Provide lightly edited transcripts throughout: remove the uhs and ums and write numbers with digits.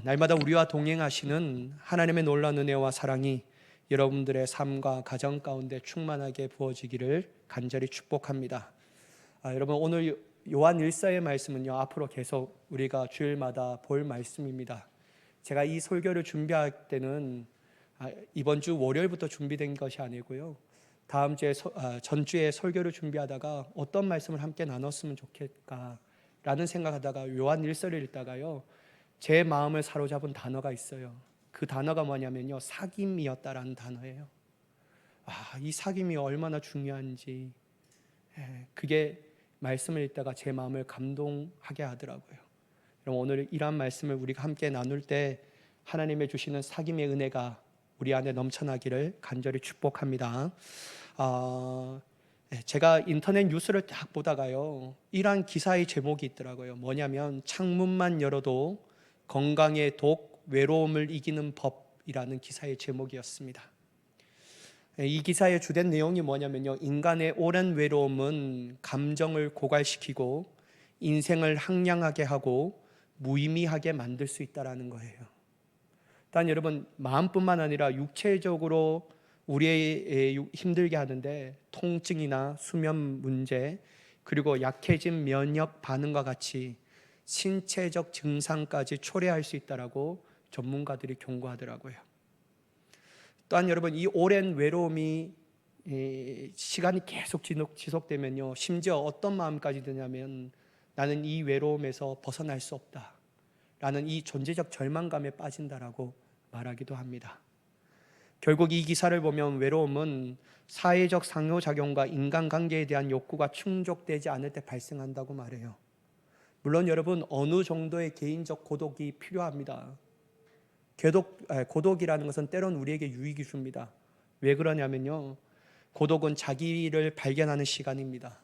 날마다 우리와 동행하시는 하나님의 놀라운 은혜와 사랑이 여러분들의 삶과 가정 가운데 충만하게 부어지기를 간절히 축복합니다. 여러분, 오늘 요한 1서의 말씀은요, 앞으로 계속 우리가 주일마다 볼 말씀입니다. 제가 이 설교를 준비할 때는 이번 주 월요일부터 준비된 것이 아니고요, 다음 주에 전주에 설교를 준비하다가 어떤 말씀을 함께 나눴으면 좋겠다라는 생각하다가 요한 1서를 읽다가요, 제 마음을 사로잡은 단어가 있어요. 그 단어가 뭐냐면요, 사귐이었다라는 단어예요. 이 사귐이 얼마나 중요한지, 그게 말씀을 읽다가 제 마음을 감동하게 하더라고요. 그럼 오늘 이러한 말씀을 우리가 함께 나눌 때 하나님의 주시는 사귐의 은혜가 우리 안에 넘쳐나기를 간절히 축복합니다. 제가 인터넷 뉴스를 딱 보다가요, 이러한 기사의 제목이 있더라고요. 뭐냐면 창문만 열어도 건강의 독, 외로움을 이기는 법이라는 기사의 제목이었습니다. 이 기사의 주된 내용이 뭐냐면요, 인간의 오랜 외로움은 감정을 고갈시키고 인생을 항량하게 하고 무의미하게 만들 수 있다는 거예요. 단 여러분, 마음뿐만 아니라 육체적으로 우리의 힘들게 하는데 통증이나 수면 문제, 그리고 약해진 면역 반응과 같이 신체적 증상까지 초래할 수 있다라고 전문가들이 경고하더라고요. 또한 여러분, 이 오랜 외로움이 시간이 계속 지속되면요, 심지어 어떤 마음까지 드냐면 나는 이 외로움에서 벗어날 수 없다 라는 이 존재적 절망감에 빠진다라고 말하기도 합니다. 결국 이 기사를 보면 외로움은 사회적 상호작용과 인간관계에 대한 욕구가 충족되지 않을 때 발생한다고 말해요. 물론 여러분, 어느 정도의 개인적 고독이 필요합니다. 고독이라는 것은 때론 우리에게 유익이 줍니다. 왜 그러냐면요, 고독은 자기를 발견하는 시간입니다.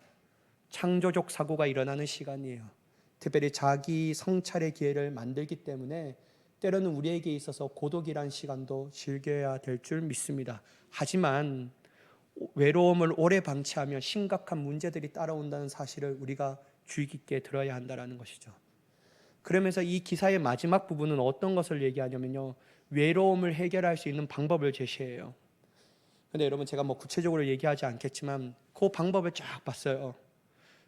창조적 사고가 일어나는 시간이에요. 특별히 자기 성찰의 기회를 만들기 때문에 때로는 우리에게 있어서 고독이라는 시간도 즐겨야 될 줄 믿습니다. 하지만 외로움을 오래 방치하면 심각한 문제들이 따라온다는 사실을 우리가 주의 깊게 들어야 한다는 것이죠. 그러면서 이 기사의 마지막 부분은 어떤 것을 얘기하냐면요, 외로움을 해결할 수 있는 방법을 제시해요. 근데 여러분, 제가 구체적으로 얘기하지 않겠지만 그 방법을 쫙 봤어요.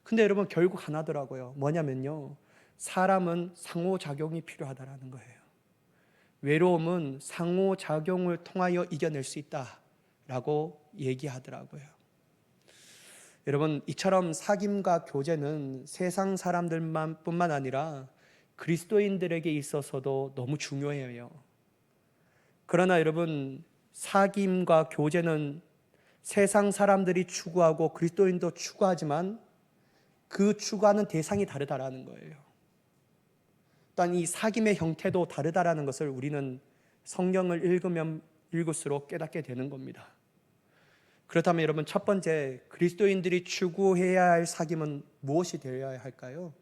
근데 여러분, 결국 하나더라고요. 뭐냐면요, 사람은 상호작용이 필요하다라는 거예요. 외로움은 상호작용을 통하여 이겨낼 수 있다라고 얘기하더라고요. 여러분, 이처럼 사귐과 교제는 세상 사람들만 뿐만 아니라 그리스도인들에게 있어서도 너무 중요해요. 그러나 여러분, 사귐과 교제는 세상 사람들이 추구하고 그리스도인도 추구하지만 그 추구하는 대상이 다르다라는 거예요. 또한 이 사귐의 형태도 다르다라는 것을 우리는 성경을 읽으면 읽을수록 깨닫게 되는 겁니다. 그렇다면 여러분, 첫 번째, 그리스도인들이 추구해야 할 사귐은 무엇이 되어야 할까요?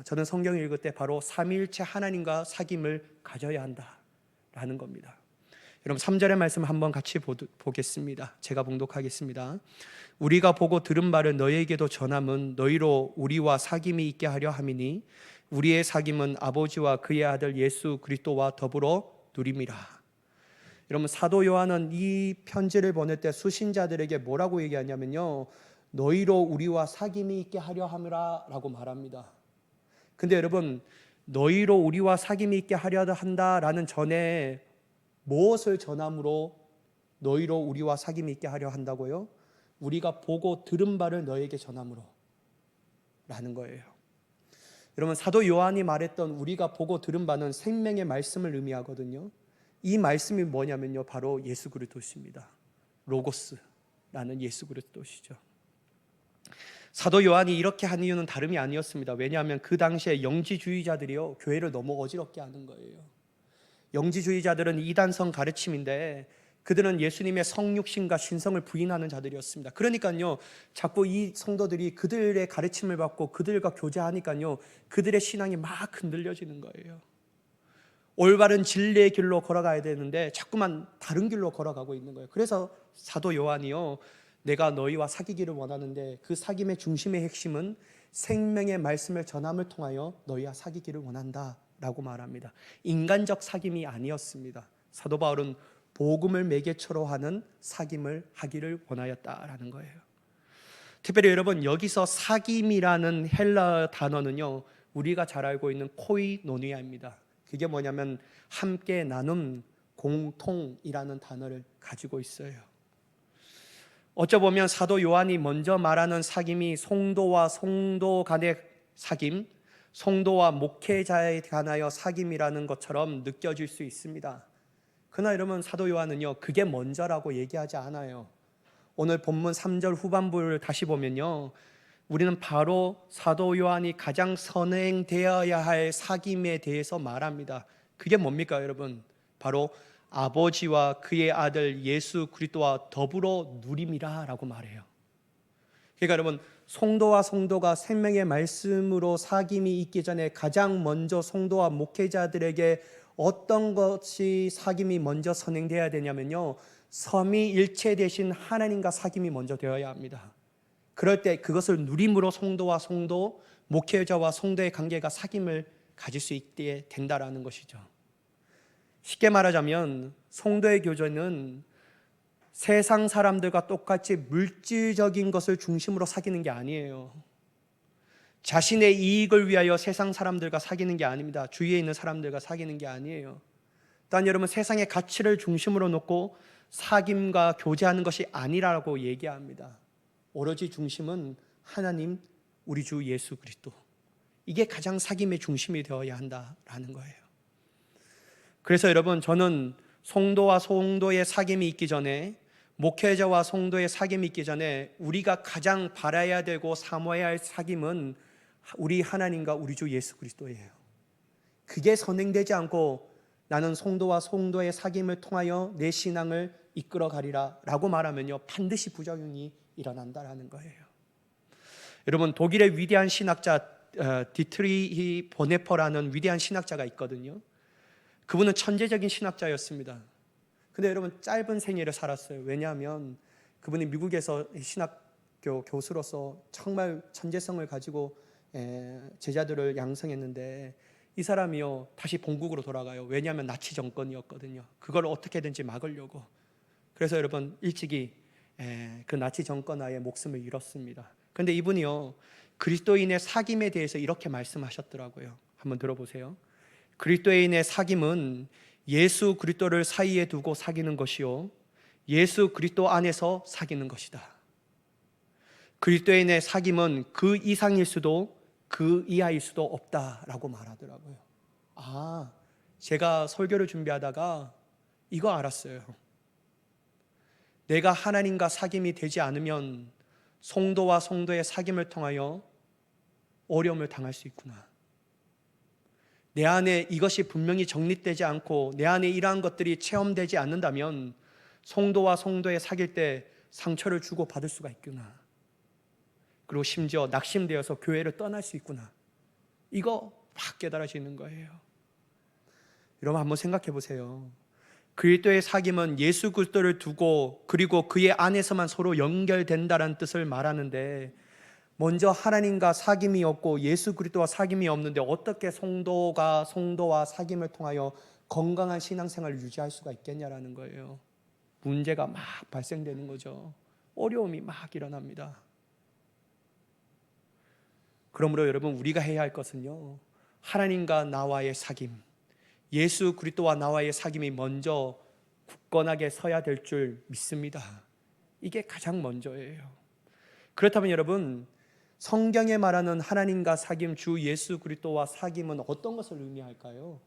저는 성경을 읽을 때 바로 삼위일체 하나님과 사귐을 가져야 한다라는 겁니다. 여러분, 3절의 말씀 한번 같이 보겠습니다. 제가 봉독하겠습니다. 우리가 보고 들은 바를 너희에게도 전함은 너희로 우리와 사귐이 있게 하려 함이니 우리의 사귐은 아버지와 그의 아들 예수 그리스도와 더불어 누림이라. 여러분, 사도 요한은 이 편지를 보낼 때 수신자들에게 뭐라고 얘기하냐면요, 너희로 우리와 사귐이 있게 하려 함이라 라고 말합니다. 근데 여러분, 너희로 우리와 사귐이 있게 하려 한다라는 전에 무엇을 전함으로 너희로 우리와 사귐이 있게 하려 한다고요? 우리가 보고 들은 바를 너에게 전함으로 라는 거예요. 여러분, 사도 요한이 말했던 우리가 보고 들은 바는 생명의 말씀을 의미하거든요. 이 말씀이 뭐냐면요, 바로 예수 그리스도십니다. 로고스라는 예수 그리스도시죠. 사도 요한이 이렇게 한 이유는 다름이 아니었습니다. 왜냐하면 그 당시에 영지주의자들이요, 교회를 너무 어지럽게 하는 거예요. 영지주의자들은 이단성 가르침인데 그들은 예수님의 성육신과 신성을 부인하는 자들이었습니다. 그러니까요, 자꾸 이 성도들이 그들의 가르침을 받고 그들과 교제하니까요, 그들의 신앙이 막 흔들려지는 거예요. 올바른 진리의 길로 걸어가야 되는데 자꾸만 다른 길로 걸어가고 있는 거예요. 그래서 사도 요한이요, 내가 너희와 사귀기를 원하는데 그 사귐의 중심의 핵심은 생명의 말씀을 전함을 통하여 너희와 사귀기를 원한다 라고 말합니다. 인간적 사귐이 아니었습니다. 사도 바울은 복음을 매개체로 하는 사귐을 하기를 원하였다라는 거예요. 특별히 여러분, 여기서 사귐이라는 헬라어 단어는요, 우리가 잘 알고 있는 코이노니아입니다. 그게 뭐냐면 함께 나눔, 공통이라는 단어를 가지고 있어요. 어쩌보면 사도 요한이 먼저 말하는 사귐이 성도와 성도 간의 사귐, 성도와 목회자에 관하여 사귐이라는 것처럼 느껴질 수 있습니다. 그러나 여러분, 사도 요한은요, 그게 먼저라고 얘기하지 않아요. 오늘 본문 3절 후반부를 다시 보면요, 우리는 바로 사도 요한이 가장 선행되어야 할 사귐에 대해서 말합니다. 그게 뭡니까 여러분? 바로 아버지와 그의 아들 예수 그리스도와 더불어 누림이라 라고 말해요. 그러니까 여러분, 성도와 성도가 생명의 말씀으로 사귐이 있기 전에 가장 먼저 성도와 목회자들에게 어떤 것이 사귐이 먼저 선행되어야 되냐면요, 삼위일체 되신 하나님과 사귐이 먼저 되어야 합니다. 그럴 때 그것을 누림으로 성도와 성도, 목회자와 성도의 관계가 사귐을 가질 수 있게 된다라는 것이죠. 쉽게 말하자면 성도의 교제는 세상 사람들과 똑같이 물질적인 것을 중심으로 사귀는 게 아니에요. 자신의 이익을 위하여 세상 사람들과 사귀는 게 아닙니다. 주위에 있는 사람들과 사귀는 게 아니에요. 단 여러분, 세상의 가치를 중심으로 놓고 사귐과 교제하는 것이 아니라고 얘기합니다. 오로지 중심은 하나님, 우리 주 예수 그리스도. 이게 가장 사귐의 중심이 되어야 한다라는 거예요. 그래서 여러분, 저는 성도와 성도의 사귐이 있기 전에, 목회자와 성도의 사귐이 있기 전에 우리가 가장 바라야 되고 사모해야 할 사귐은 우리 하나님과 우리 주 예수 그리스도예요. 그게 선행되지 않고 나는 성도와 성도의 사귐을 통하여 내 신앙을 이끌어 가리라 라고 말하면요, 반드시 부작용이 일어난다라는 거예요. 여러분, 독일의 위대한 신학자 디트리히 보네퍼라는 위대한 신학자가 있거든요. 그분은 천재적인 신학자였습니다. 근데 여러분, 짧은 생애를 살았어요. 왜냐하면 그분이 미국에서 신학교 교수로서 정말 천재성을 가지고 제자들을 양성했는데, 이 사람이요 다시 본국으로 돌아가요. 왜냐하면 나치 정권이었거든요. 그걸 어떻게든지 막으려고. 그래서 여러분, 일찍이 그 나치 정권 하에 목숨을 잃었습니다. 그런데 이분이요, 그리스도인의 사귐에 대해서 이렇게 말씀하셨더라고요. 한번 들어보세요. 그리스도인의 사귐은 예수 그리스도를 사이에 두고 사귀는 것이요, 예수 그리스도 안에서 사귀는 것이다. 그리스도인의 사귐은 그 이상일 수도 그 이하일 수도 없다라고 말하더라고요. 아, 제가 설교를 준비하다가 이거 알았어요. 내가 하나님과 사귐이 되지 않으면 성도와 성도의 사귐을 통하여 어려움을 당할 수 있구나. 내 안에 이것이 분명히 정립되지 않고 내 안에 이러한 것들이 체험되지 않는다면 성도와 성도의 사귈 때 상처를 주고 받을 수가 있구나. 그리고 심지어 낙심되어서 교회를 떠날 수 있구나. 이거 막 깨달아지는 거예요. 여러분, 한번 생각해 보세요. 그리스도의 사귐은 예수 그리스도를 두고 그리고 그의 안에서만 서로 연결된다는 뜻을 말하는데, 먼저 하나님과 사귐이 없고 예수 그리스도와 사귐이 없는데 어떻게 성도가 성도와 사귐을 통하여 건강한 신앙생활을 유지할 수가 있겠냐라는 거예요. 문제가 막 발생되는 거죠. 어려움이 막 일어납니다. 그러므로 여러분, 우리가 해야 할 것은요, 하나님과 나와의 사귐, 예수 그리스도와 나와의 사귐이 먼저 굳건하게 서야 될 줄 믿습니다. 이게 가장 먼저예요. 그렇다면 여러분, 성경에 말하는 하나님과 사귐, 주 예수 그리스도와 사귐은 어떤 것을 의미할까요?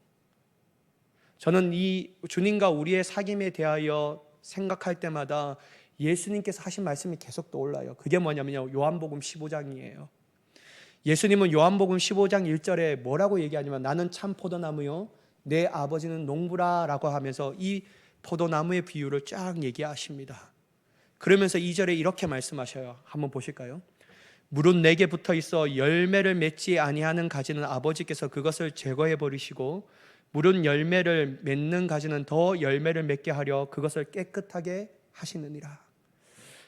저는 이 주님과 우리의 사귐에 대하여 생각할 때마다 예수님께서 하신 말씀이 계속 떠올라요. 그게 뭐냐면요, 요한복음 15장이에요. 예수님은 요한복음 15장 1절에 뭐라고 얘기하냐면, 나는 참 포도나무요 내 아버지는 농부라 라고 하면서 이 포도나무의 비유를 쫙 얘기하십니다. 그러면서 2절에 이렇게 말씀하셔요. 한번 보실까요? 물은 내게 붙어 있어 열매를 맺지 아니하는 가지는 아버지께서 그것을 제거해 버리시고, 물은 열매를 맺는 가지는 더 열매를 맺게 하려 그것을 깨끗하게 하시느니라.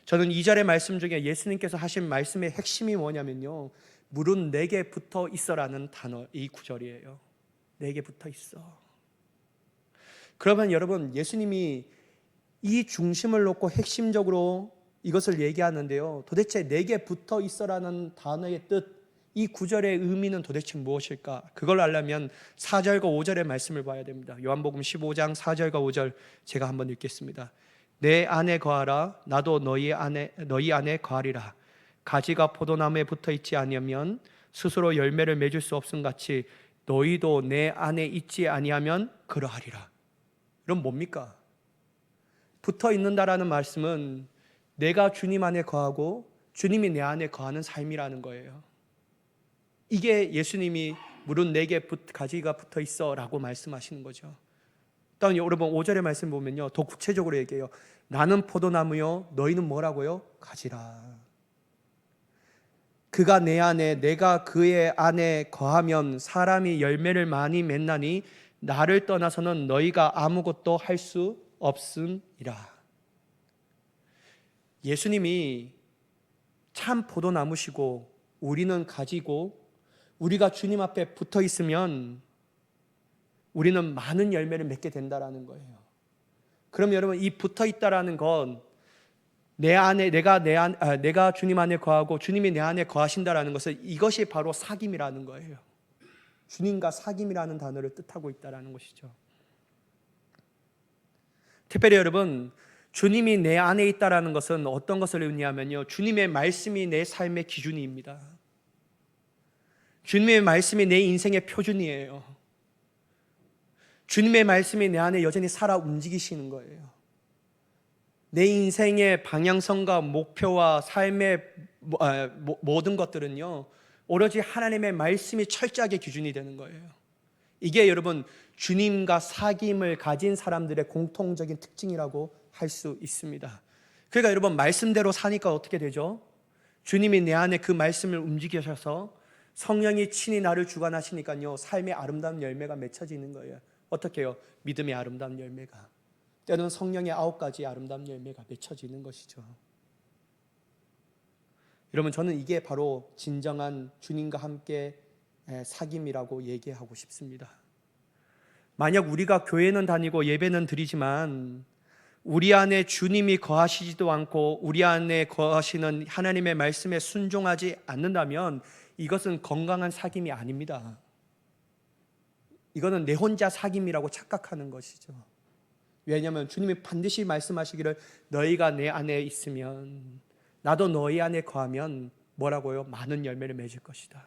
저는 2절의 말씀 중에 예수님께서 하신 말씀의 핵심이 뭐냐면요, 물은 내게 붙어 있어라는 단어, 이 구절이에요. 내게 붙어 있어. 그러면 여러분, 예수님이 이 중심을 놓고 핵심적으로 이것을 얘기하는데요, 도대체 내게 붙어 있어라는 단어의 뜻, 이 구절의 의미는 도대체 무엇일까? 그걸 알려면 4절과 5절의 말씀을 봐야 됩니다. 요한복음 15장 4절과 5절 제가 한번 읽겠습니다. 내 안에 거하라. 나도 너희 안에 거하리라. 가지가 포도나무에 붙어 있지 아니하면 스스로 열매를 맺을 수 없음 같이 너희도 내 안에 있지 아니하면 그러하리라. 그럼 뭡니까? 붙어 있는다라는 말씀은 내가 주님 안에 거하고 주님이 내 안에 거하는 삶이라는 거예요. 이게 예수님이 물은 내게 가지가 붙어 있어 라고 말씀하시는 거죠. 일단 여러분 5절의 말씀 보면요, 더 구체적으로 얘기해요. 나는 포도나무요 너희는 뭐라고요? 가지라. 그가 내 안에 내가 그의 안에 거하면 사람이 열매를 많이 맺나니 나를 떠나서는 너희가 아무것도 할 수 없음이라. 예수님이 참 포도나무시고 우리는 가지고 우리가 주님 앞에 붙어 있으면 우리는 많은 열매를 맺게 된다라는 거예요. 그럼 여러분, 이 붙어 있다라는 건 내 안에 내가 주님 안에 거하고 주님이 내 안에 거하신다라는 것은 이것이 바로 사귐이라는 거예요. 주님과 사귐이라는 단어를 뜻하고 있다라는 것이죠. 특별히 여러분, 주님이 내 안에 있다라는 것은 어떤 것을 의미하면요, 주님의 말씀이 내 삶의 기준입니다. 주님의 말씀이 내 인생의 표준이에요. 주님의 말씀이 내 안에 여전히 살아 움직이시는 거예요. 내 인생의 방향성과 목표와 삶의 모든 것들은요, 오로지 하나님의 말씀이 철저하게 기준이 되는 거예요. 이게 여러분, 주님과 사귐을 가진 사람들의 공통적인 특징이라고 할 수 있습니다. 그러니까 여러분, 말씀대로 사니까 어떻게 되죠? 주님이 내 안에 그 말씀을 움직이셔서 성령이 친히 나를 주관하시니까요, 삶의 아름다운 열매가 맺혀지는 거예요. 어떻게 해요? 믿음의 아름다운 열매가, 때로는 성령의 9가지 아름다운 열매가 맺혀지는 것이죠. 여러분, 저는 이게 바로 진정한 주님과 함께 사귐이라고 얘기하고 싶습니다. 만약 우리가 교회는 다니고 예배는 드리지만 우리 안에 주님이 거하시지도 않고 우리 안에 거하시는 하나님의 말씀에 순종하지 않는다면 이것은 건강한 사귐이 아닙니다. 이거는 내 혼자 사귐이라고 착각하는 것이죠. 왜냐하면 주님이 반드시 말씀하시기를 너희가 내 안에 있으면 나도 너희 안에 거하면 뭐라고요? 많은 열매를 맺을 것이다.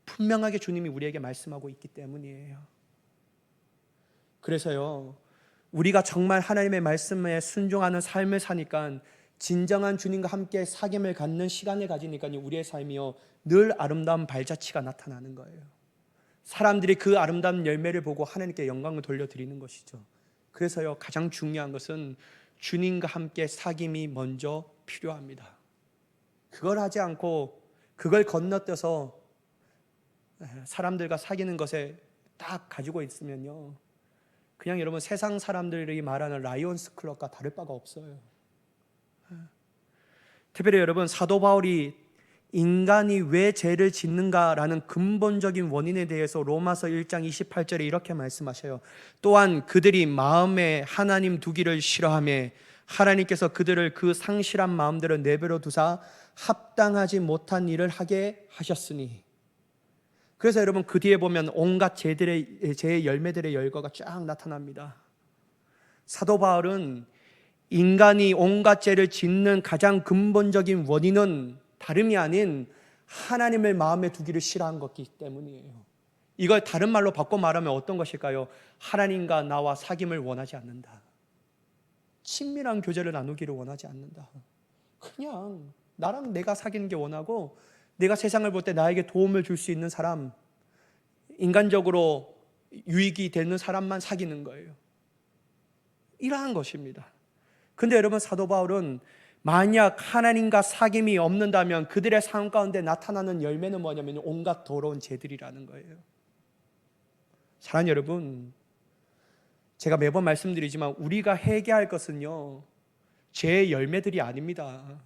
분명하게 주님이 우리에게 말씀하고 있기 때문이에요. 그래서요, 우리가 정말 하나님의 말씀에 순종하는 삶을 사니까, 진정한 주님과 함께 사귐을 갖는 시간을 가지니까요, 우리의 삶이요 늘 아름다운 발자취가 나타나는 거예요. 사람들이 그 아름다운 열매를 보고 하나님께 영광을 돌려드리는 것이죠. 그래서요, 가장 중요한 것은 주님과 함께 사귐이 먼저 필요합니다. 그걸 하지 않고 그걸 건너뛰어서 사람들과 사귀는 것에 딱 가지고 있으면요, 그냥 여러분 세상 사람들이 말하는 라이온스 클럽과 다를 바가 없어요. 특별히 여러분, 사도 바울이 인간이 왜 죄를 짓는가라는 근본적인 원인에 대해서 로마서 1장 28절에 이렇게 말씀하셔요. 또한 그들이 마음에 하나님 두기를 싫어하며 하나님께서 그들을 그 상실한 마음대로 내버려 두사 합당하지 못한 일을 하게 하셨으니. 그래서 여러분, 그 뒤에 보면 온갖 죄의 열매들의 열거가 쫙 나타납니다. 사도 바울은 인간이 온갖 죄를 짓는 가장 근본적인 원인은 다름이 아닌 하나님을 마음에 두기를 싫어한 것이기 때문이에요. 이걸 다른 말로 바꿔 말하면 어떤 것일까요? 하나님과 나와 사귐을 원하지 않는다. 친밀한 교제를 나누기를 원하지 않는다. 그냥 나랑 내가 사귀는 게 원하고, 내가 세상을 볼 때 나에게 도움을 줄 수 있는 사람, 인간적으로 유익이 되는 사람만 사귀는 거예요. 이러한 것입니다. 근데 여러분, 사도 바울은 만약 하나님과 사귐이 없는다면 그들의 삶 가운데 나타나는 열매는 뭐냐면 온갖 더러운 죄들이라는 거예요. 사랑하는 여러분, 제가 매번 말씀드리지만 우리가 회개할 것은요 죄의 열매들이 아닙니다.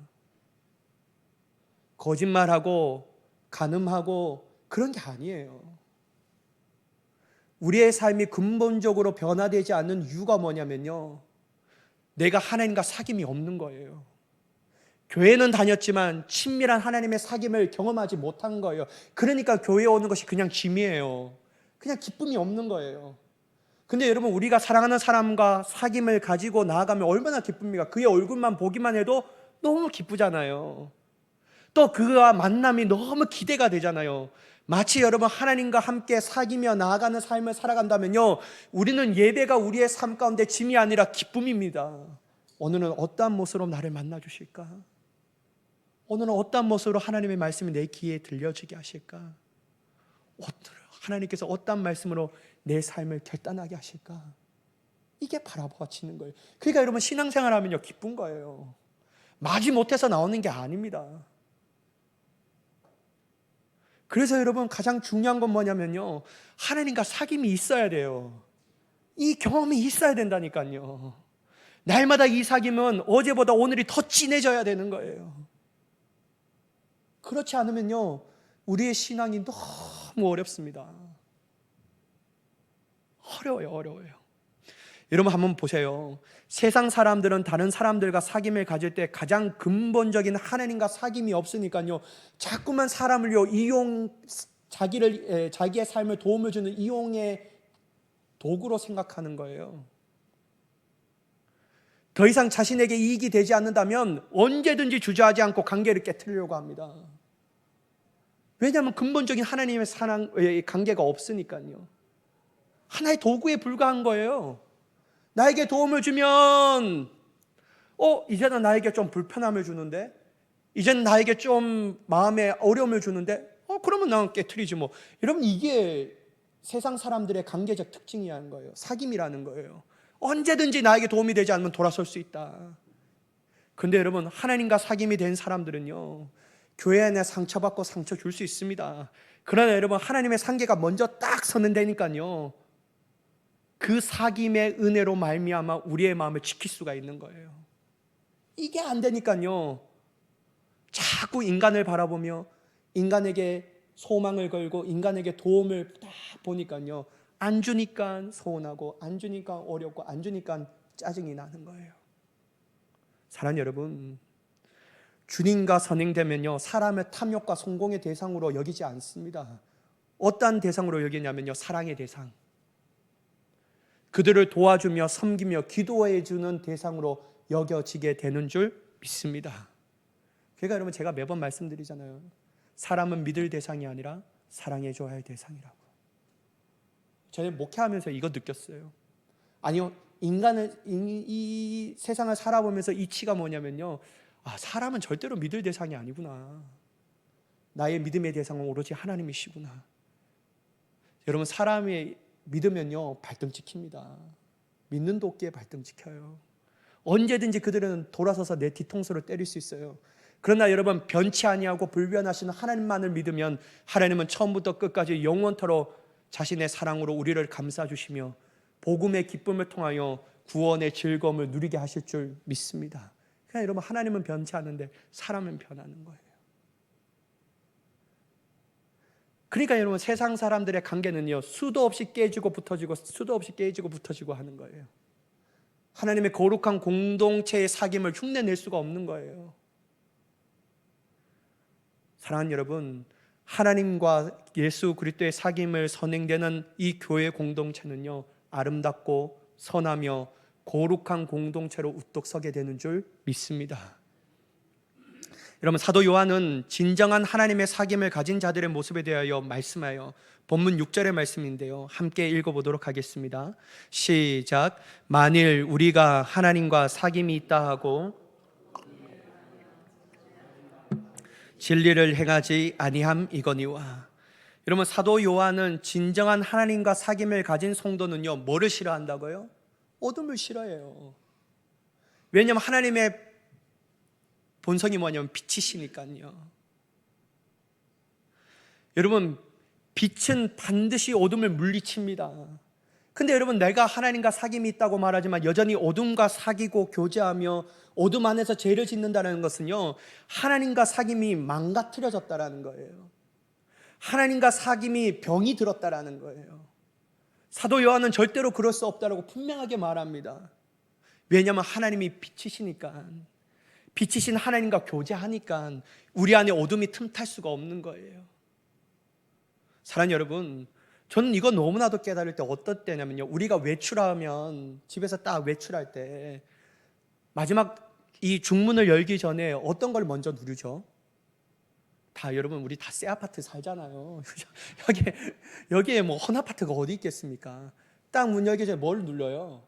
거짓말하고 간음하고 그런 게 아니에요. 우리의 삶이 근본적으로 변화되지 않는 이유가 뭐냐면요, 내가 하나님과 사귐이 없는 거예요. 교회는 다녔지만 친밀한 하나님의 사귐을 경험하지 못한 거예요. 그러니까 교회에 오는 것이 그냥 짐이에요. 그냥 기쁨이 없는 거예요. 근데 여러분, 우리가 사랑하는 사람과 사귐을 가지고 나아가면 얼마나 기쁩니까? 그의 얼굴만 보기만 해도 너무 기쁘잖아요. 또 그와 만남이 너무 기대가 되잖아요. 마치 여러분, 하나님과 함께 사귀며 나아가는 삶을 살아간다면요, 우리는 예배가 우리의 삶 가운데 짐이 아니라 기쁨입니다. 오늘은 어떠한 모습으로 나를 만나 주실까? 오늘은 어떠한 모습으로 하나님의 말씀이 내 귀에 들려지게 하실까? 하나님께서 어떠한 말씀으로 내 삶을 결단하게 하실까? 이게 바라보아지는 거예요. 그러니까 여러분, 신앙생활 하면요, 기쁜 거예요. 마지못해서 나오는 게 아닙니다. 그래서 여러분, 가장 중요한 건 뭐냐면요, 하나님과 사귐이 있어야 돼요. 이 경험이 있어야 된다니까요. 날마다 이 사귐은 어제보다 오늘이 더 진해져야 되는 거예요. 그렇지 않으면요, 우리의 신앙이 너무 어렵습니다. 어려워요. 여러분, 한번 보세요. 세상 사람들은 다른 사람들과 사귐을 가질 때 가장 근본적인 하나님과 사귐이 없으니까요, 자꾸만 사람을요, 자기의 삶을 도움을 주는 이용의 도구로 생각하는 거예요. 더 이상 자신에게 이익이 되지 않는다면 언제든지 주저하지 않고 관계를 깨트리려고 합니다. 왜냐하면 근본적인 하나님의 관계가 없으니까요. 하나의 도구에 불과한 거예요. 나에게 도움을 주면 이제는 나에게 좀 불편함을 주는데, 이제는 나에게 좀 마음에 어려움을 주는데, 그러면 나는 깨트리지 뭐. 여러분, 이게 세상 사람들의 관계적 특징이라는 거예요. 사귐이라는 거예요. 언제든지 나에게 도움이 되지 않으면 돌아설 수 있다. 근데 여러분, 하나님과 사귐이 된 사람들은요, 교회 안에 상처받고 상처 줄 수 있습니다. 그러나 여러분, 하나님의 상계가 먼저 딱 서는 데니까요, 그 사귐의 은혜로 말미암아 우리의 마음을 지킬 수가 있는 거예요. 이게 안 되니까요, 자꾸 인간을 바라보며 인간에게 소망을 걸고 인간에게 도움을 딱 보니까요, 안 주니까 서운하고, 안 주니까 어렵고, 안 주니까 짜증이 나는 거예요. 사랑하는 여러분, 주님과 선행되면요, 사람의 탐욕과 성공의 대상으로 여기지 않습니다. 어떠한 대상으로 여기냐면요, 사랑의 대상, 그들을 도와주며 섬기며 기도해 주는 대상으로 여겨지게 되는 줄 믿습니다. 그러니까 여러분, 제가 매번 말씀드리잖아요. 사람은 믿을 대상이 아니라 사랑해 줘야 할 대상이라고. 저는 목회하면서 이거 느꼈어요. 아니요, 이 세상을 살아보면서 이치가 뭐냐면요, 사람은 절대로 믿을 대상이 아니구나. 나의 믿음의 대상은 오로지 하나님이시구나. 여러분, 사람이 믿으면요, 발등 찍힙니다. 믿는 도끼에 발등 찍혀요. 언제든지 그들은 돌아서서 내 뒤통수를 때릴 수 있어요. 그러나 여러분, 변치 아니하고 불변하시는 하나님만을 믿으면 하나님은 처음부터 끝까지 영원토록 자신의 사랑으로 우리를 감싸주시며 복음의 기쁨을 통하여 구원의 즐거움을 누리게 하실 줄 믿습니다. 그러니까 여러분, 하나님은 변치 않는데 사람은 변하는 거예요. 그러니까 여러분, 세상 사람들의 관계는요, 수도 없이 깨지고 붙어지고 수도 없이 깨지고 붙어지고 하는 거예요. 하나님의 거룩한 공동체의 사귐을 흉내낼 수가 없는 거예요. 사랑하는 여러분, 하나님과 예수 그리스도의 사귐을 선행되는 이 교회 공동체는요, 아름답고 선하며 거룩한 공동체로 우뚝 서게 되는 줄 믿습니다. 여러분, 사도 요한은 진정한 하나님의 사귐을 가진 자들의 모습에 대하여 말씀하여 본문 6절의 말씀인데요, 함께 읽어보도록 하겠습니다. 시작. 만일 우리가 하나님과 사귐이 있다 하고 진리를 행하지 아니함 이거니와. 여러분, 사도 요한은 진정한 하나님과 사귐을 가진 성도는요, 뭐를 싫어한다고요? 어둠을 싫어해요. 왜냐하면 하나님의 본성이 뭐냐면 빛이시니까요. 여러분, 빛은 반드시 어둠을 물리칩니다. 근데 여러분, 내가 하나님과 사귐이 있다고 말하지만 여전히 어둠과 사귀고 교제하며 어둠 안에서 죄를 짓는다는 것은요, 하나님과 사귐이 망가뜨려졌다라는 거예요. 하나님과 사귐이 병이 들었다라는 거예요. 사도 요한은 절대로 그럴 수 없다라고 분명하게 말합니다. 왜냐하면 하나님이 빛이시니까, 빛이신 하나님과 교제하니까 우리 안에 어둠이 틈탈 수가 없는 거예요. 사랑하는 여러분, 저는 이거 너무나도 깨달을 때 어떤 때냐면요, 우리가 외출하면, 집에서 딱 외출할 때 마지막 이 중문을 열기 전에 어떤 걸 먼저 누르죠? 다 여러분, 우리 다 새 아파트 살잖아요. 여기에 뭐 헌 아파트가 어디 있겠습니까? 딱 문 열기 전에 뭘 눌러요?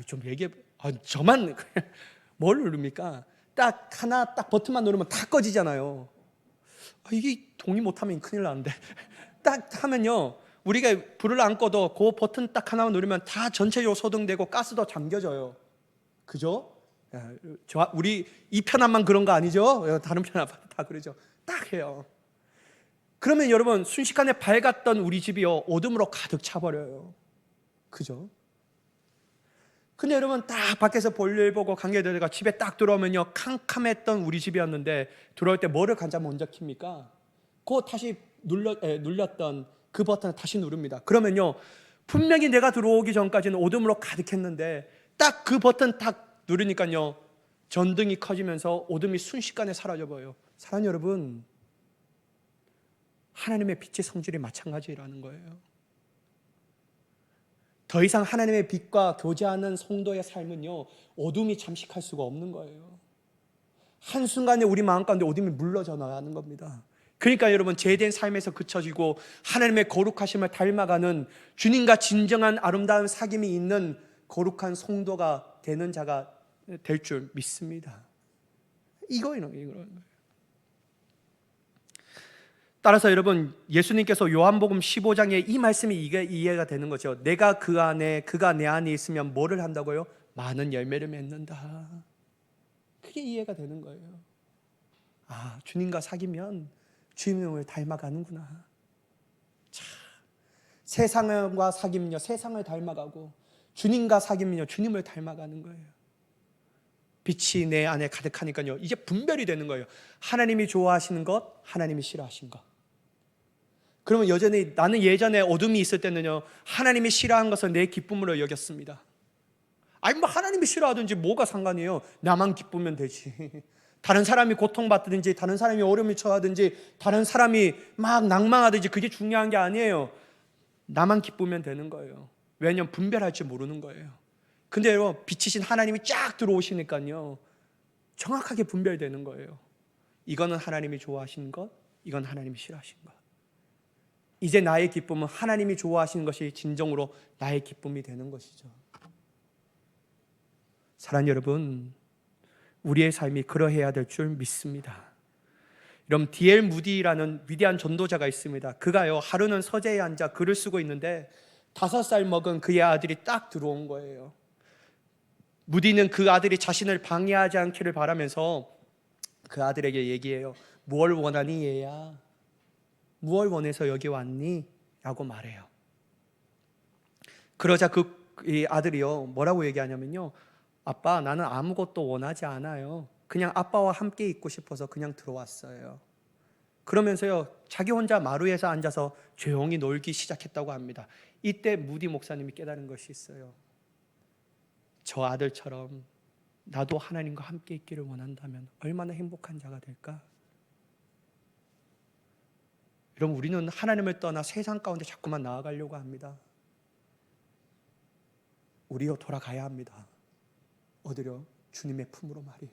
좀 얘기해. 저만 뭘 누릅니까? 딱 하나 딱 버튼만 누르면 다 꺼지잖아요. 이게 동의 못하면 큰일 나는데. 딱 하면요, 우리가 불을 안 꺼도 그 버튼 딱 하나만 누르면 다 전체적으로 소등되고 가스도 잠겨져요. 그죠? 우리 이 편안만 그런 거 아니죠? 다른 편안 다 그러죠. 딱 해요. 그러면 여러분, 순식간에 밝았던 우리 집이요, 어둠으로 가득 차버려요. 그죠? 근데 여러분, 딱 밖에서 볼일 보고 관계되다가 집에 딱 들어오면요, 캄캄했던 우리 집이었는데 들어올 때 뭐를 가장 먼저 킵니까? 그거 다시 눌렸던 그 버튼을 다시 누릅니다. 그러면요, 분명히 내가 들어오기 전까지는 어둠으로 가득했는데 딱 그 버튼 딱 누르니까요, 전등이 커지면서 어둠이 순식간에 사라져버려요. 사랑하는 여러분, 하나님의 빛의 성질이 마찬가지라는 거예요. 더 이상 하나님의 빛과 교제하는 성도의 삶은요, 어둠이 잠식할 수가 없는 거예요. 한순간에 우리 마음 가운데 어둠이 물러져 나가는 겁니다. 그러니까 여러분, 죄된 삶에서 그쳐지고 하나님의 거룩하심을 닮아가는 주님과 진정한 아름다운 사귐이 있는 거룩한 성도가 되는 자가 될 줄 믿습니다. 이거예요. 따라서 여러분, 예수님께서 요한복음 15장에 이 말씀이 이해가 되는 거죠. 내가 그 안에, 그가 내 안에 있으면 뭐를 한다고요? 많은 열매를 맺는다. 그게 이해가 되는 거예요. 주님과 사귀면 주님을 닮아가는구나. 참, 세상과 사귀면요, 세상을 닮아가고, 주님과 사귀면요, 주님을 닮아가는 거예요. 빛이 내 안에 가득하니까요, 이제 분별이 되는 거예요. 하나님이 좋아하시는 것, 하나님이 싫어하시는 것. 그러면 여전히 나는 예전에 어둠이 있을 때는요, 하나님이 싫어하는 것을 내 기쁨으로 여겼습니다. 뭐 하나님이 싫어하든지 뭐가 상관이에요. 나만 기쁘면 되지. 다른 사람이 고통받든지, 다른 사람이 어려움을 처하든지, 다른 사람이 막 낭망하든지, 그게 중요한 게 아니에요. 나만 기쁘면 되는 거예요. 왜냐하면 분별할 줄 모르는 거예요. 근데 여러분, 빛이신 하나님이 쫙 들어오시니까요, 정확하게 분별되는 거예요. 이거는 하나님이 좋아하시는 것, 이건 하나님이 싫어하시는 것. 이제 나의 기쁨은 하나님이 좋아하시는 것이 진정으로 나의 기쁨이 되는 것이죠. 사랑하는 여러분, 우리의 삶이 그러해야 될 줄 믿습니다. 여러분, D.L. 무디라는 위대한 전도자가 있습니다. 그가요, 하루는 서재에 앉아 글을 쓰고 있는데 5살 먹은 그의 아들이 딱 들어온 거예요. 무디는 그 아들이 자신을 방해하지 않기를 바라면서 그 아들에게 얘기해요. 무엇을 원하니 얘야? 무엇을 원해서 여기 왔니? 라고 말해요. 그러자 이 아들이요, 뭐라고 얘기하냐면요, 아빠, 나는 아무것도 원하지 않아요. 그냥 아빠와 함께 있고 싶어서 그냥 들어왔어요. 그러면서요, 자기 혼자 마루에서 앉아서 조용히 놀기 시작했다고 합니다. 이때 무디 목사님이 깨달은 것이 있어요. 저 아들처럼 나도 하나님과 함께 있기를 원한다면 얼마나 행복한 자가 될까? 여러분, 우리는 하나님을 떠나 세상 가운데 자꾸만 나아가려고 합니다. 우리요, 돌아가야 합니다. 어디로? 주님의 품으로 말이에요.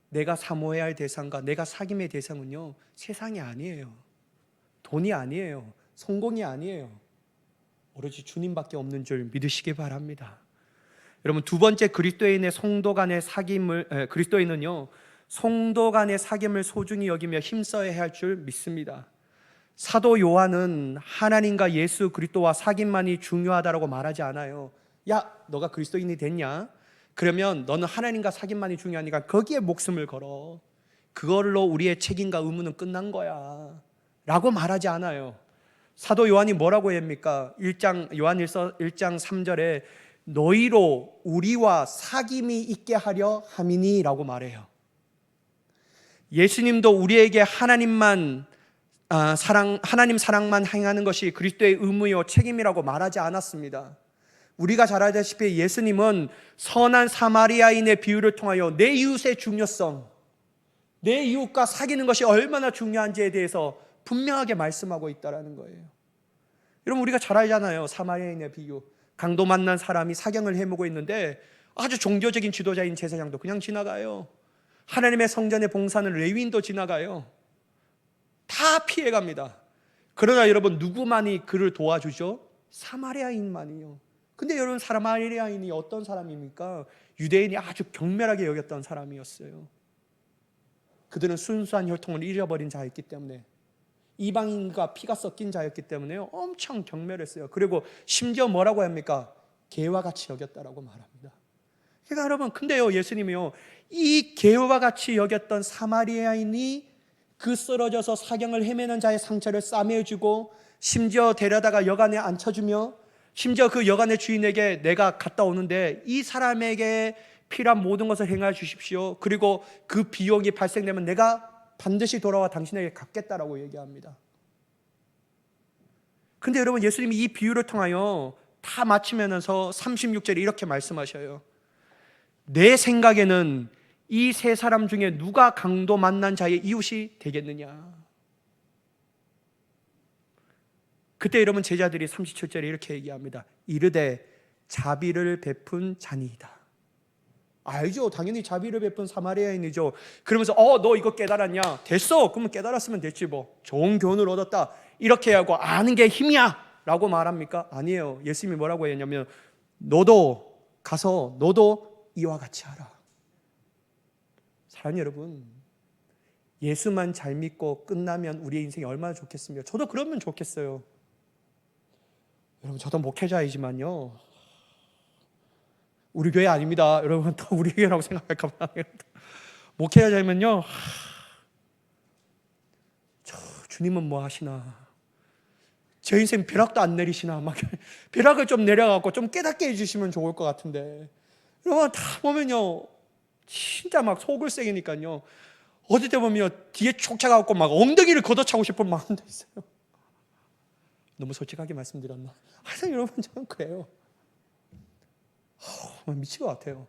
내가 사모해야 할 대상과 내가 사귐의 대상은요, 세상이 아니에요. 돈이 아니에요. 성공이 아니에요. 오로지 주님밖에 없는 줄 믿으시기 바랍니다. 여러분, 두 번째, 그리스도인의 성도 간의 사귐을, 그리스도인은요, 성도 간의 사귐을 소중히 여기며 힘써야 할 줄 믿습니다. 사도 요한은 하나님과 예수 그리스도와 사귐만이 중요하다고 말하지 않아요. 야, 너가 그리스도인이 됐냐? 그러면 너는 하나님과 사귐만이 중요하니까 거기에 목숨을 걸어. 그걸로 우리의 책임과 의무는 끝난 거야 라고 말하지 않아요. 사도 요한이 뭐라고 합니까? 요한일서 1장 3절에 너희로 우리와 사귐이 있게 하려 함이니 라고 말해요. 예수님도 우리에게 하나님만 하나님 사랑만 행하는 것이 그리스도의 의무요 책임이라고 말하지 않았습니다. 우리가 잘 알다시피 예수님은 선한 사마리아인의 비유를 통하여 내 이웃의 중요성, 내 이웃과 사귀는 것이 얼마나 중요한지에 대해서 분명하게 말씀하고 있다는 거예요. 여러분, 우리가 잘 알잖아요. 사마리아인의 비유. 강도 만난 사람이 사경을 헤매고 있는데 아주 종교적인 지도자인 제사장도 그냥 지나가요. 하나님의 성전에 봉사하는 레위인도 지나가요. 다 피해갑니다. 그러나 여러분, 누구만이 그를 도와주죠? 사마리아인만이요. 근데 여러분, 사마리아인이 어떤 사람입니까? 유대인이 아주 경멸하게 여겼던 사람이었어요. 그들은 순수한 혈통을 잃어버린 자였기 때문에, 이방인과 피가 섞인 자였기 때문에 엄청 경멸했어요. 그리고 심지어 뭐라고 합니까? 개와 같이 여겼다라고 말합니다. 그러니까 여러분, 근데요, 예수님이요, 이 개와 같이 여겼던 사마리아인이 그 쓰러져서 사경을 헤매는 자의 상처를 싸매주고, 심지어 데려다가 여관에 앉혀주며, 심지어 그 여관의 주인에게 내가 갔다 오는데 이 사람에게 필요한 모든 것을 행하여 주십시오. 그리고 그 비용이 발생되면 내가 반드시 돌아와 당신에게 갚겠다라고 얘기합니다. 근데 여러분, 예수님이 이 비유를 통하여 다 마치면서 36절에 이렇게 말씀하셔요. 내 생각에는 이 세 사람 중에 누가 강도 만난 자의 이웃이 되겠느냐? 그때 여러분, 제자들이 37절에 이렇게 얘기합니다. 이르되 자비를 베푼 자니이다. 알죠? 당연히 자비를 베푼 사마리아인이죠. 그러면서 너 이거 깨달았냐? 됐어. 그러면 깨달았으면 됐지 뭐. 좋은 교훈을 얻었다. 이렇게 하고 아는 게 힘이야 라고 말합니까? 아니에요. 예수님이 뭐라고 했냐면 너도 가서 너도 이와 같이 하라. 사랑하는 여러분, 예수만 잘 믿고 끝나면 우리의 인생이 얼마나 좋겠습니까? 저도 그러면 좋겠어요. 여러분, 저도 목회자이지만요, 우리 교회 아닙니다. 여러분, 또 우리 교회라고 생각할까 봐. 목회자이면요, 주님은 뭐 하시나? 제 인생 벼락도 안 내리시나? 막 벼락을 좀 내려갖고 좀 깨닫게 해주시면 좋을 것 같은데, 여러분, 다 보면요, 진짜 막 속을 새기니까요, 어디 때 보면 뒤에 촉 차가지고 막 엉덩이를 걷어차고 싶은 마음도 있어요. 너무 솔직하게 말씀드렸나? 항상 여러분, 저는 그래요. 미칠 것 같아요.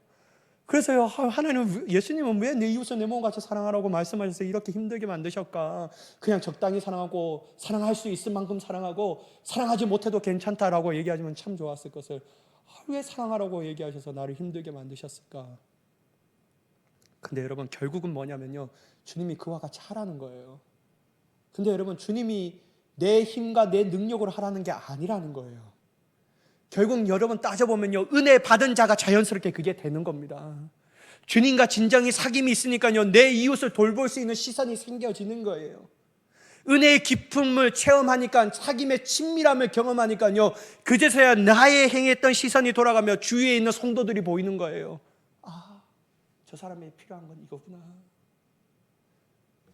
그래서요, 하나님은, 예수님은 왜 내 이웃을 내 몸같이 사랑하라고 말씀하셔서 이렇게 힘들게 만드실까? 그냥 적당히 사랑하고 사랑할 수 있을 만큼 사랑하고 사랑하지 못해도 괜찮다라고 얘기하시면 참 좋았을 것을 왜 사랑하라고 얘기하셔서 나를 힘들게 만드셨을까? 근데 여러분, 결국은 뭐냐면요, 주님이 그와 같이 하라는 거예요. 근데 여러분, 주님이 내 힘과 내 능력으로 하라는 게 아니라는 거예요. 결국 여러분 따져보면요, 은혜 받은 자가 자연스럽게 그게 되는 겁니다. 주님과 진정이 사귐이 있으니까요, 내 이웃을 돌볼 수 있는 시선이 생겨지는 거예요. 은혜의 기쁨을 체험하니까, 사귐의 친밀함을 경험하니까요, 그제서야 나의 행했던 시선이 돌아가며 주위에 있는 성도들이 보이는 거예요. 저 사람이 필요한 건 이거구나.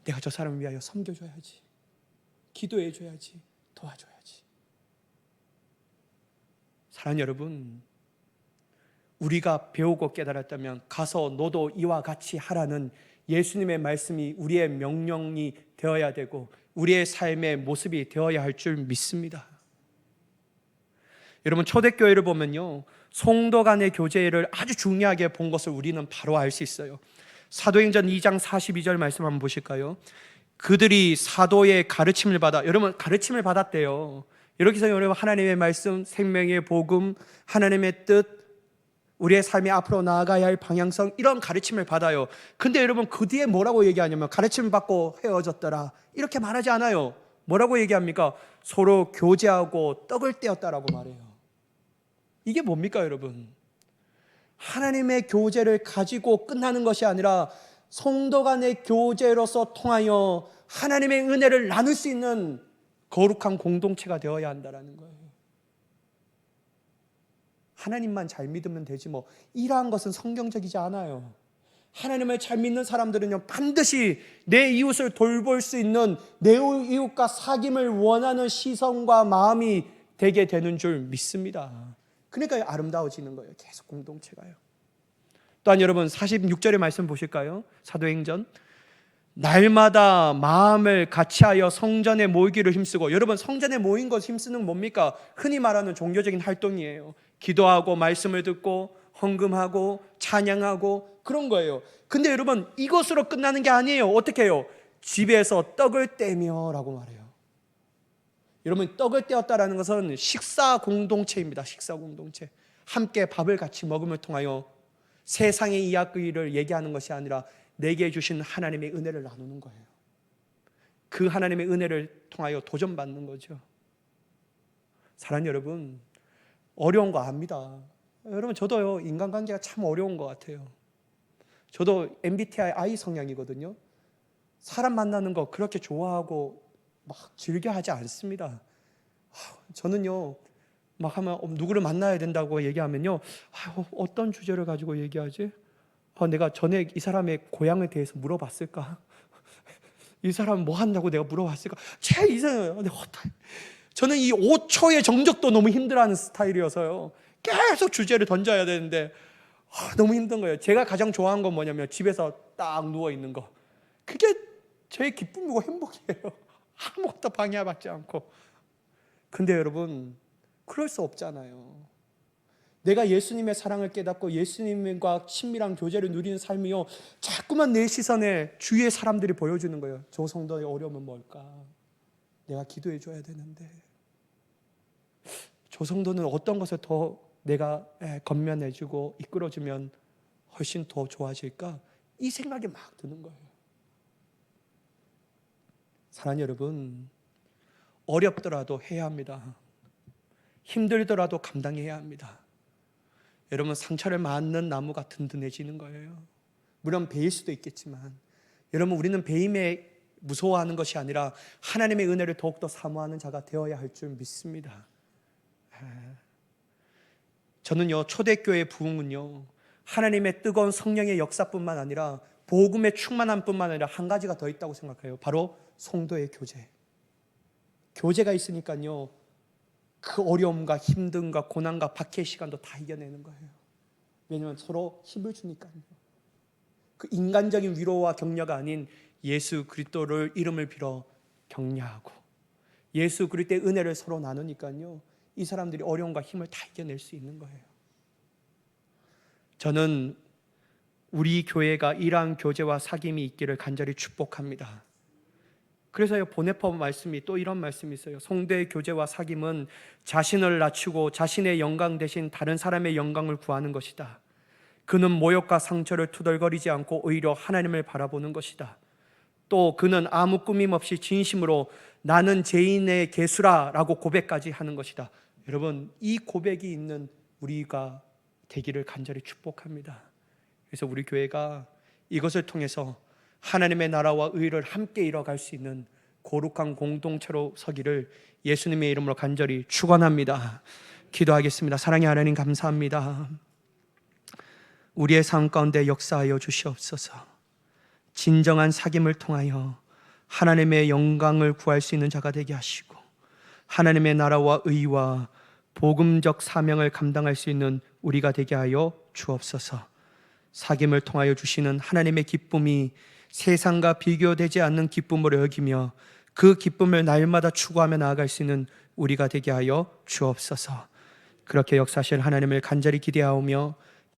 내가 저 사람을 위하여 섬겨줘야지, 기도해줘야지, 도와줘야지. 사랑하는 여러분, 우리가 배우고 깨달았다면 가서 너도 이와 같이 하라는 예수님의 말씀이 우리의 명령이 되어야 되고 우리의 삶의 모습이 되어야 할 줄 믿습니다. 여러분, 초대교회를 보면요, 성도 간의 교제를 아주 중요하게 본 것을 우리는 바로 알 수 있어요. 사도행전 2장 42절 말씀 한번 보실까요? 그들이 사도의 가르침을 받아, 여러분, 가르침을 받았대요. 여기서 여러분, 하나님의 말씀, 생명의 복음, 하나님의 뜻, 우리의 삶이 앞으로 나아가야 할 방향성, 이런 가르침을 받아요. 근데 여러분, 그 뒤에 뭐라고 얘기하냐면 가르침을 받고 헤어졌더라 이렇게 말하지 않아요. 뭐라고 얘기합니까? 서로 교제하고 떡을 떼었다라고 말해요. 이게 뭡니까 여러분? 하나님의 교제를 가지고 끝나는 것이 아니라 성도 간의 교제로서 통하여 하나님의 은혜를 나눌 수 있는 거룩한 공동체가 되어야 한다는 거예요. 하나님만 잘 믿으면 되지 뭐, 이러한 것은 성경적이지 않아요. 하나님을 잘 믿는 사람들은요, 반드시 내 이웃을 돌볼 수 있는, 내 이웃과 사귐을 원하는 시선과 마음이 되게 되는 줄 믿습니다. 그러니까 아름다워지는 거예요. 계속 공동체가요. 또한 여러분, 46절의 말씀 보실까요? 사도행전 날마다 마음을 같이하여 성전에 모이기를 힘쓰고, 여러분 성전에 모인 것 힘쓰는 건 뭡니까? 흔히 말하는 종교적인 활동이에요. 기도하고 말씀을 듣고 헌금하고 찬양하고 그런 거예요. 근데 여러분 이것으로 끝나는 게 아니에요. 어떻게 해요? 집에서 떡을 떼며 라고 말해요. 여러분 떡을 떼었다라는 것은 식사 공동체입니다. 식사 공동체. 함께 밥을 같이 먹음을 통하여 세상의 이야기를 얘기하는 것이 아니라 내게 주신 하나님의 은혜를 나누는 거예요. 그 하나님의 은혜를 통하여 도전받는 거죠. 사랑하는 여러분, 어려운 거 압니다. 여러분 저도요, 인간관계가 참 어려운 것 같아요. 저도 MBTI I 성향이거든요. 사람 만나는 거 그렇게 좋아하고 막 즐겨 하지 않습니다. 저는요, 막 하면 누구를 만나야 된다고 얘기하면요, 어떤 주제를 가지고 얘기하지? 내가 전에 이 사람의 고향에 대해서 물어봤을까? 이 사람 뭐 한다고 내가 물어봤을까? 제 이상해요. 저는 이 5초의 정적도 너무 힘들어하는 스타일이어서요, 계속 주제를 던져야 되는데 너무 힘든 거예요. 제가 가장 좋아하는 건 뭐냐면 집에서 딱 누워 있는 거. 그게 제 기쁨이고 행복이에요. 아무것도 방해받지 않고. 근데 여러분 그럴 수 없잖아요. 내가 예수님의 사랑을 깨닫고 예수님과 친밀한 교제를 누리는 삶이요, 자꾸만 내 시선에 주위의 사람들이 보여주는 거예요. 저 성도의 어려움은 뭘까? 내가 기도해 줘야 되는데, 저 성도는 어떤 것을 더 내가 건면해 주고 이끌어 주면 훨씬 더 좋아질까? 이 생각이 막 드는 거예요. 사랑하는 여러분, 어렵더라도 해야 합니다. 힘들더라도 감당해야 합니다. 여러분 상처를 맞는 나무가 든든해지는 거예요. 물론 베일 수도 있겠지만, 여러분 우리는 베임에 무서워하는 것이 아니라 하나님의 은혜를 더욱더 사모하는 자가 되어야 할 줄 믿습니다. 저는요, 초대교회 부흥은요, 하나님의 뜨거운 성령의 역사뿐만 아니라 복음의 충만함뿐만 아니라 한 가지가 더 있다고 생각해요. 바로 성도의 교제. 교제가 있으니까요, 그 어려움과 힘듦과 고난과 박해의 시간도 다 이겨내는 거예요. 왜냐하면 서로 힘을 주니까요. 그 인간적인 위로와 격려가 아닌 예수 그리스도를 이름을 빌어 격려하고 예수 그리스도의 은혜를 서로 나누니까요, 이 사람들이 어려움과 힘을 다 이겨낼 수 있는 거예요. 저는 우리 교회가 이러한 교제와 사귐이 있기를 간절히 축복합니다. 그래서 보네퍼 말씀이 또 이런 말씀이 있어요. 성도의 교제와 사귐은 자신을 낮추고 자신의 영광 대신 다른 사람의 영광을 구하는 것이다. 그는 모욕과 상처를 투덜거리지 않고 오히려 하나님을 바라보는 것이다. 또 그는 아무 꾸밈 없이 진심으로 나는 죄인의 개수라 라고 고백까지 하는 것이다. 여러분 이 고백이 있는 우리가 되기를 간절히 축복합니다. 그래서 우리 교회가 이것을 통해서 하나님의 나라와 의를 함께 이뤄갈 수 있는 거룩한 공동체로 서기를 예수님의 이름으로 간절히 축원합니다. 기도하겠습니다. 사랑의 하나님 감사합니다. 우리의 삶 가운데 역사하여 주시옵소서. 진정한 사귐을 통하여 하나님의 영광을 구할 수 있는 자가 되게 하시고 하나님의 나라와 의와 복음적 사명을 감당할 수 있는 우리가 되게 하여 주옵소서. 사귐을 통하여 주시는 하나님의 기쁨이 세상과 비교되지 않는 기쁨으로 여기며 그 기쁨을 날마다 추구하며 나아갈 수 있는 우리가 되게 하여 주옵소서. 그렇게 역사하실 하나님을 간절히 기대하오며